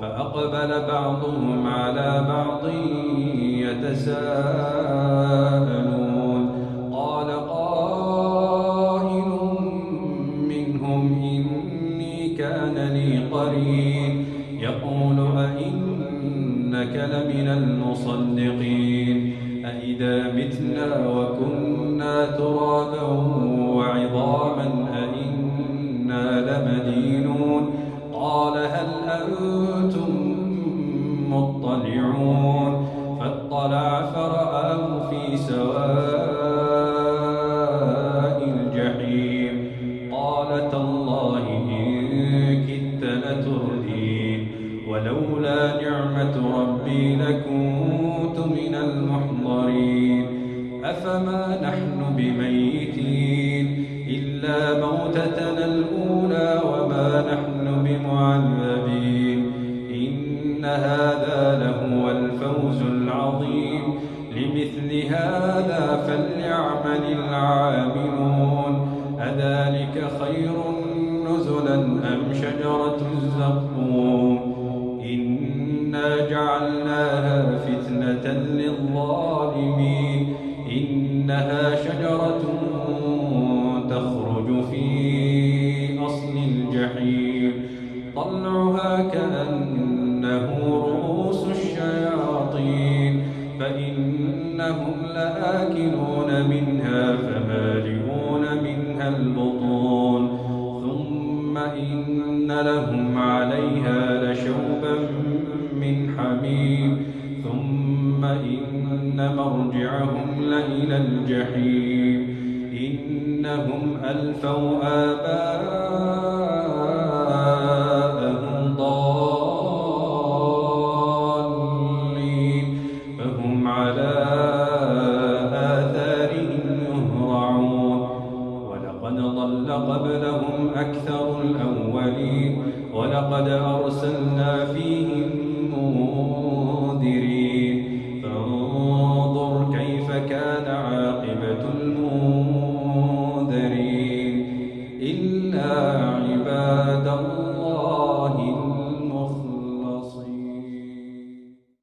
فأقبل بعضهم على بعض يتساءلون قال قائل منهم إني كان لي قرين يقول أئنك لمن المصدقين أئذا متنا وكنا ترابا وعظاما أئنا لمدينون قال هل أنتم مطلعون فاطلع فرآه في سواء الجحيم قال تالله إن كدت لتردين ولولا نعمة ربي لكنت من المحضرين أفما نحن بميتين إلا موتتنا الأولى وما نحن بمعذبين إن هذا لهو الفوز العظيم لمثل هذا فليعمل العاملون أذلك خير نزلا أم شجرة الزقوم إنا جعلناها فتنة للظالمين إنها شجرة تخرج في أصل الجحيم طلعها كأنه رؤوس الشياطين فإنهم لآكلون منها فمالئون منها البطون ثم إن لهم عليها لشوبا من حميم ثم إن مرجعهم لإلى الجحيم إنهم ألفوا آباءهم ضالين فهم على آثارهم يهرعون ولقد ضل قبلهم أكثر الأولين ولقد أرسلنا فيهم